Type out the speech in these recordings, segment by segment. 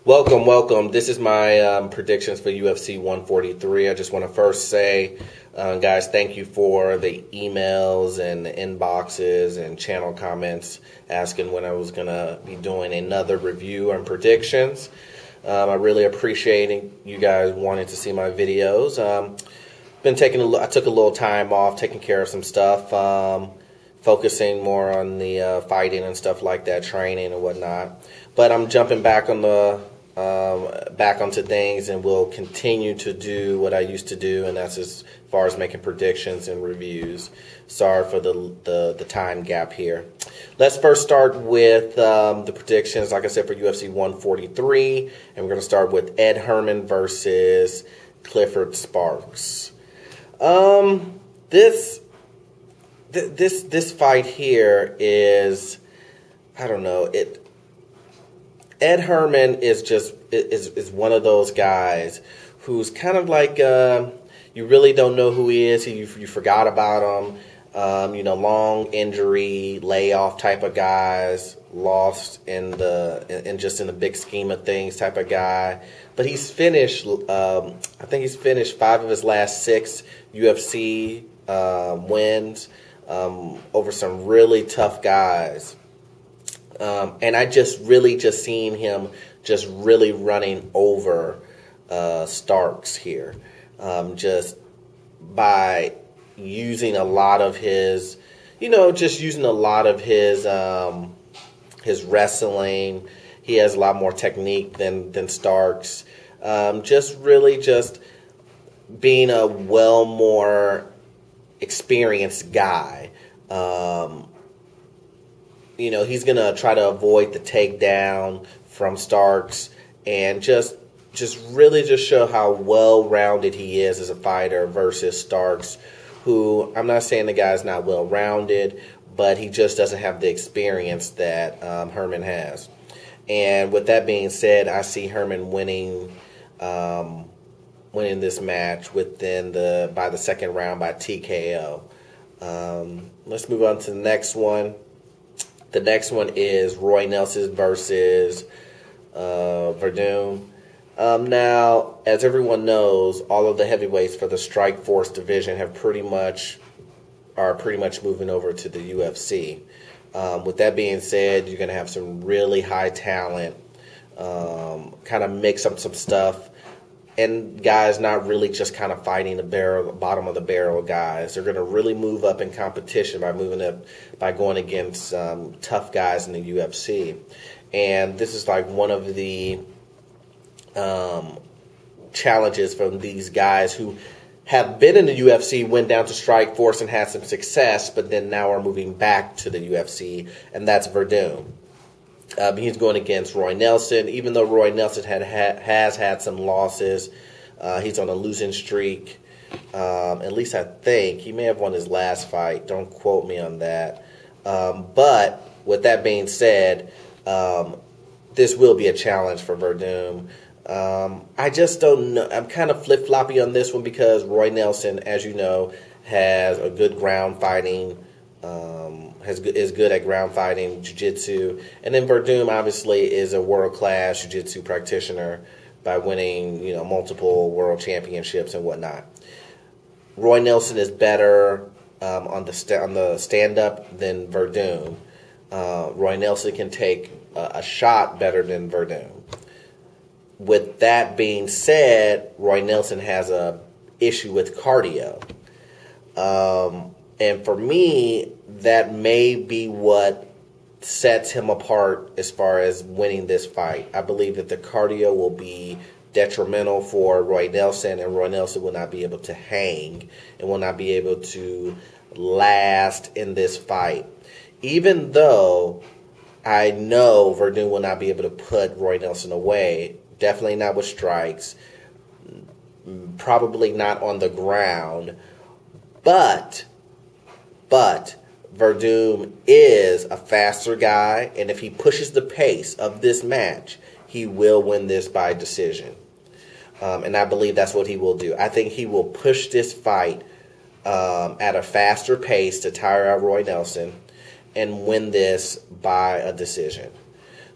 Welcome. This is my predictions for UFC 143. I just want to first say, guys, thank you for the emails and the inboxes and channel comments asking when I was going to be doing another review and predictions. I really appreciate you guys wanting to see my videos. I took a little time off taking care of some stuff, focusing more on the fighting and stuff like that, training and whatnot. But I'm jumping back on back onto things, and will continue to do what I used to do, and that's as far as making predictions and reviews. Sorry for the time gap here. Let's first start with the predictions, like I said, for UFC 143, and we're going to start with Ed Herman versus Clifford Sparks. This fight here is, I don't know, Ed Herman is one of those guys who's kind of like you really don't know who he is. You forgot about him. Long injury, layoff type of guys, lost in the big scheme of things type of guy. But he's finished. I think he's finished 5 of his last 6 UFC wins over some really tough guys. And I just seen him just really running over Starks here, just by using a lot of his, his wrestling. He has a lot more technique than Starks. Just being a more experienced guy. He's going to try to avoid the takedown from Starks and just show how well-rounded he is as a fighter versus Starks, who, I'm not saying the guy's not well-rounded, but he just doesn't have the experience that Herman has. And with that being said, I see Herman winning this match by the second round by TKO. Let's move on to the next one. The next one is Roy Nelson versus Verdum. Now, as everyone knows, all of the heavyweights for the Strikeforce division are pretty much moving over to the UFC. With that being said, you're going to have some really high talent, kind of mix up some stuff, and guys not really just kind of fighting the bottom of the barrel guys. They're going to really move up in competition by going against tough guys in the UFC. And this is like one of the challenges from these guys who have been in the UFC, went down to Strikeforce and had some success, but then now are moving back to the UFC, and that's Verdum. He's going against Roy Nelson. Even though Roy Nelson has had some losses, he's on a losing streak. At least I think he may have won his last fight. Don't quote me on that. But with that being said, this will be a challenge for Verdum. I just don't know. I'm kind of flip-floppy on this one because Roy Nelson, as you know, has a good ground fighting. Is good at ground fighting, jiu-jitsu. And then Verdum obviously is a world-class jiu-jitsu practitioner by winning, multiple world championships and whatnot. Roy Nelson is better on the stand-up than Verdum. Roy Nelson can take a shot better than Verdum. With that being said, Roy Nelson has a issue with cardio. And for me, that may be what sets him apart as far as winning this fight. I believe that the cardio will be detrimental for Roy Nelson, and Roy Nelson will not be able to hang and will not be able to last in this fight. Even though I know Verdum will not be able to put Roy Nelson away, definitely not with strikes, probably not on the ground, but Verdum is a faster guy, and if he pushes the pace of this match, he will win this by decision. And I believe that's what he will do. I think he will push this fight at a faster pace to tire out Roy Nelson and win this by a decision.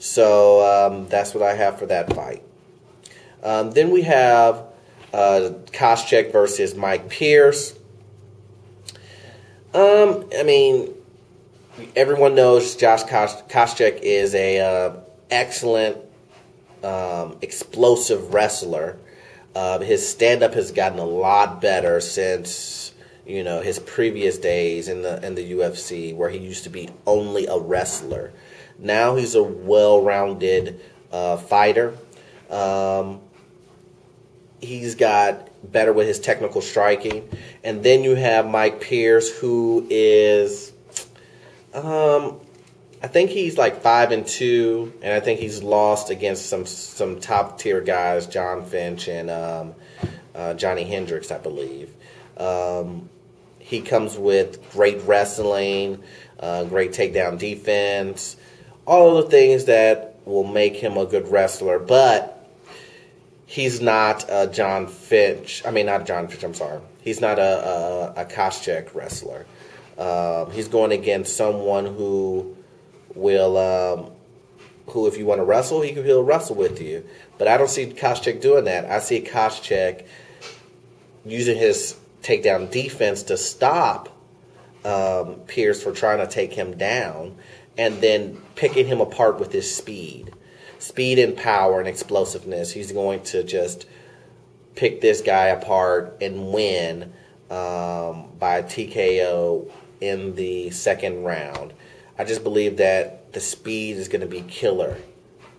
So that's what I have for that fight. Then we have Koscheck versus Mike Pierce. I mean, everyone knows Josh Koscheck is a excellent, explosive wrestler. His stand-up has gotten a lot better since his previous days in the UFC, where he used to be only a wrestler. Now he's a well-rounded fighter. He's got better with his technical striking. And then you have Mike Pierce, who is, I think he's like 5-2, and I think he's lost against some top tier guys, John Finch and Johnny Hendricks, I believe. He comes with great wrestling, great takedown defense, all of the things that will make him a good wrestler, but he's not John Finch. I mean, not John Finch, I'm sorry. He's not a Koscheck wrestler. He's going against someone who will, who if you want to wrestle, he'll wrestle with you. But I don't see Koscheck doing that. I see Koscheck using his takedown defense to stop Pierce for trying to take him down, and then picking him apart with his speed. Speed and power and explosiveness. He's going to just pick this guy apart and win by TKO in the second round. I just believe that the speed is going to be killer.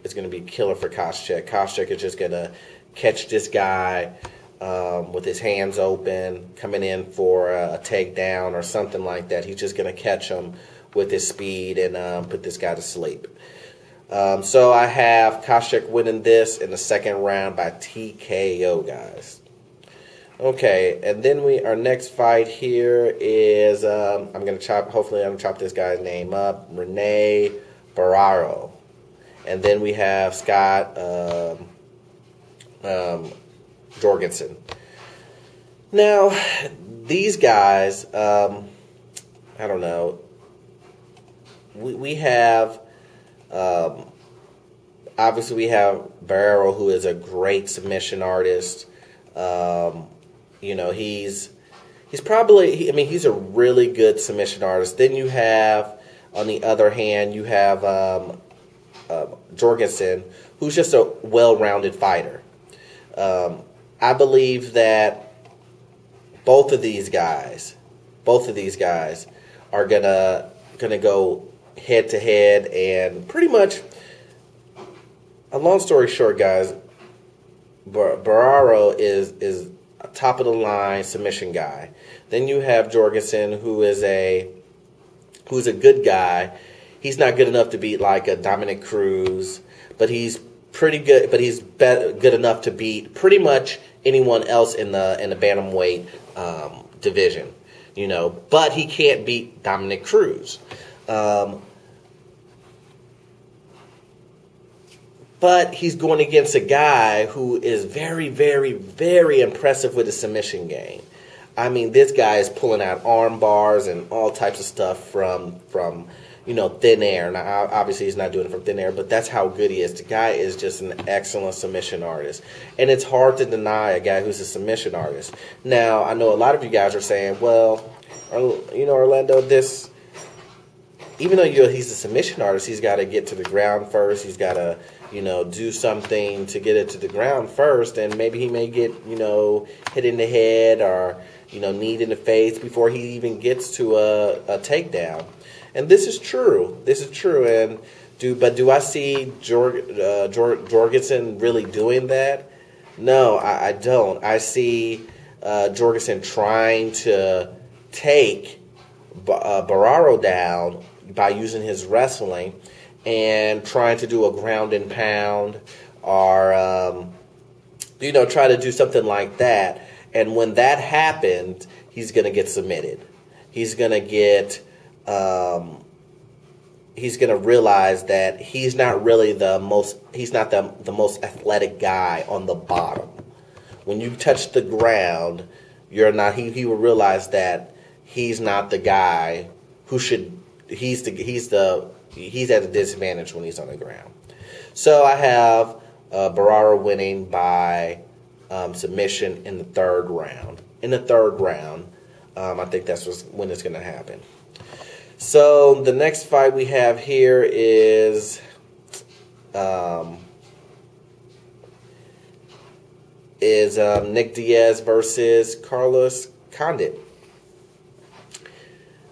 It's going to be killer for Koscheck. Koscheck is just going to catch this guy with his hands open, coming in for a takedown or something like that. He's just going to catch him with his speed and put this guy to sleep. So I have Koscheck winning this in the second round by TKO, guys. Okay, and then our next fight here is hopefully I'm gonna chop this guy's name up, Rene Barao, and then we have Scott Jorgensen. Now these guys, I don't know. We have. Obviously, we have Barao, who is a great submission artist. He's probably. He's a really good submission artist. Then you have, on the other hand, you have Jorgensen, who's just a well-rounded fighter. I believe that both of these guys are gonna go head to head, and pretty much, a long story short, guys, Barao is a top of the line submission guy. Then you have Jorgensen, who is a good guy. He's not good enough to beat like a Dominic Cruz, but he's pretty good. But he's good enough to beat pretty much anyone else in the bantamweight division. But he can't beat Dominic Cruz. But he's going against a guy who is very, very, very impressive with his submission game. I mean, this guy is pulling out arm bars and all types of stuff from thin air. Now, obviously, he's not doing it from thin air, but that's how good he is. The guy is just an excellent submission artist. And it's hard to deny a guy who's a submission artist. Now, I know a lot of you guys are saying, well, Orlando, even though he's a submission artist, he's got to get to the ground first. He's got to, do something to get it to the ground first, and maybe he may get, hit in the head or, knee in the face before he even gets to a takedown. And this is true. And do I see Jorgensen really doing that? No, I don't. I see Jorgensen trying to take Barao down by using his wrestling and trying to do a ground and pound or, try to do something like that. And when that happens, he's going to get submitted. He's going to realize that he's not really the most athletic guy on the bottom. When you touch the ground, you're not, he will realize that he's not the guy who should, he's at a disadvantage when he's on the ground. So I have Barao winning by submission in the third round. I think that's when it's going to happen. So the next fight we have here is Nick Diaz versus Carlos Condit.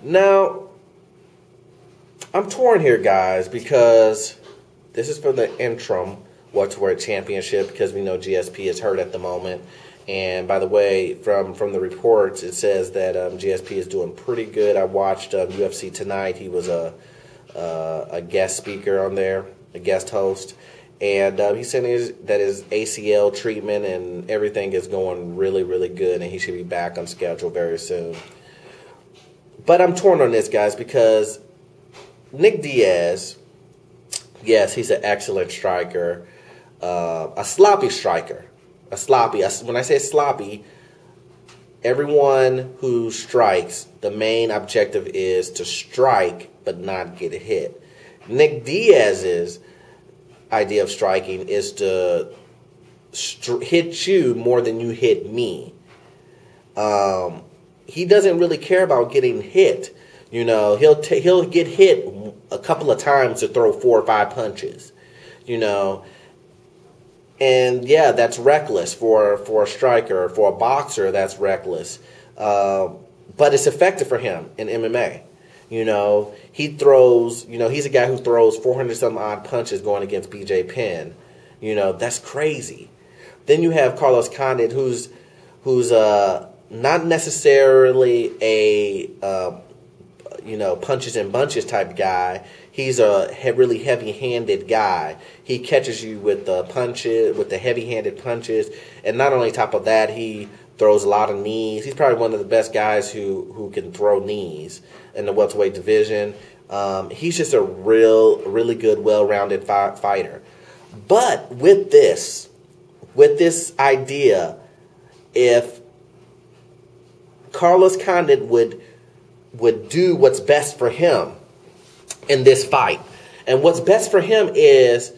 Now, I'm torn here, guys, because this is for the interim welterweight championship, because we know GSP is hurt at the moment. And by the way, from the reports, it says that GSP is doing pretty good. I watched UFC Tonight. He was a guest speaker on there, a guest host. And he said that his ACL treatment and everything is going really, really good, and he should be back on schedule very soon. But I'm torn on this, guys, because Nick Diaz, yes, he's an excellent striker, a sloppy striker. When I say sloppy, everyone who strikes, the main objective is to strike but not get hit. Nick Diaz's idea of striking is to hit you more than you hit me. He doesn't really care about getting hit. You know, he'll get hit a couple of times to throw 4 or 5 punches. You know. And yeah, that's reckless for a striker. For a boxer, that's reckless. But it's effective for him in MMA. You know, he throws, you know, he's a guy who throws 400-some odd punches going against BJ Penn. You know, that's crazy. Then you have Carlos Condit, who's not necessarily a punches and bunches type guy. He's a really heavy-handed guy. He catches you with the punches, with the heavy-handed punches, and not only top of that, he throws a lot of knees. He's probably one of the best guys who can throw knees in the welterweight division. He's just a really good, well-rounded fighter. But with this idea, if Carlos Condit would do what's best for him in this fight. And what's best for him is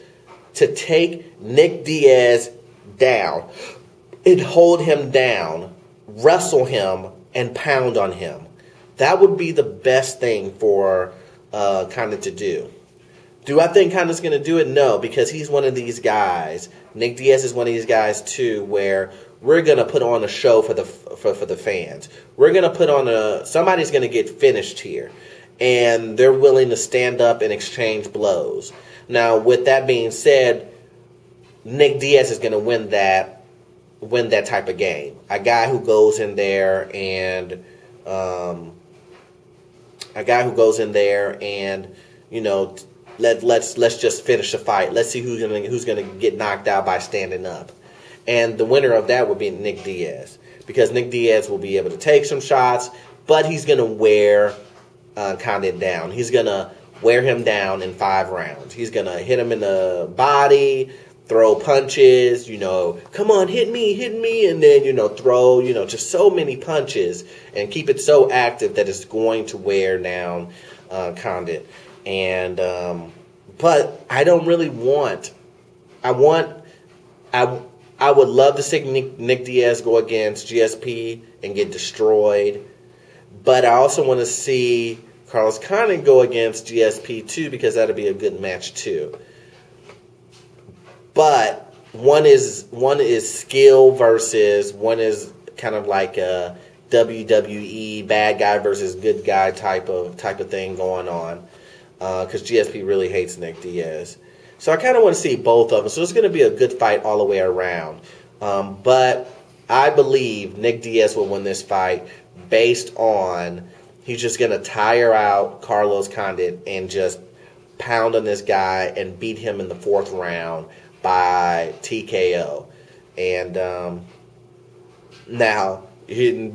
to take Nick Diaz down and hold him down, wrestle him, and pound on him. That would be the best thing for Condit to do. Do I think Condit's going to do it? No, because he's one of these guys. Nick Diaz is one of these guys too, where we're going to put on a show for the fans. We're going to put on somebody's going to get finished here. And they're willing to stand up and exchange blows. Now, with that being said, Nick Diaz is going to win that type of game. A guy who goes in there and you know, let's just finish the fight. Let's see who's gonna get knocked out by standing up. And the winner of that would be Nick Diaz, because Nick Diaz will be able to take some shots, but he's gonna wear Condit down. He's gonna wear him down in 5 rounds. He's gonna hit him in the body, throw punches, you know, come on, hit me, and then, you know, throw, you know, just so many punches and keep it so active that it's going to wear down Condit. And but I don't really want. I would love to see Nick Diaz go against GSP and get destroyed. But I also want to see Carlos Condit go against GSP too, because that'll be a good match too. But one is skill versus one is kind of like a WWE bad guy versus good guy type of thing going on. Because GSP really hates Nick Diaz. So I kind of want to see both of them. So it's going to be a good fight all the way around. But I believe Nick Diaz will win this fight based on he's just going to tire out Carlos Condit and just pound on this guy and beat him in the 4th round by TKO. And now,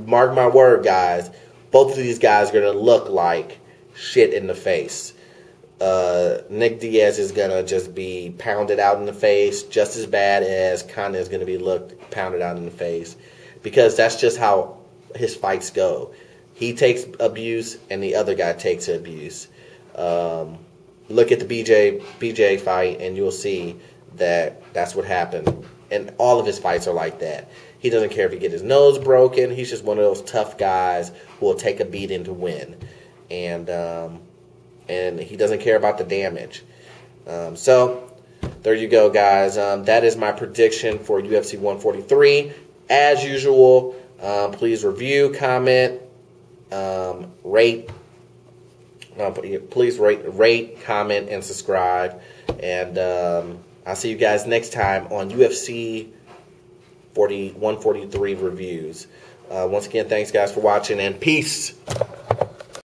mark my word, guys, both of these guys are going to look like shit in the face. Nick Diaz is going to just be pounded out in the face just as bad as Condit is going to be pounded out in the face, because that's just how his fights go. He takes abuse and the other guy takes abuse. look at the BJ fight, and you'll see that that's what happened. And all of his fights are like that. He doesn't care if he gets his nose broken. He's just one of those tough guys who will take a beating to win. And he doesn't care about the damage. So there you go, guys. That is my prediction for UFC 143. As usual, please review, comment, rate. Please rate, comment, and subscribe. And I'll see you guys next time on UFC 143 reviews. Once again, thanks, guys, for watching, and peace.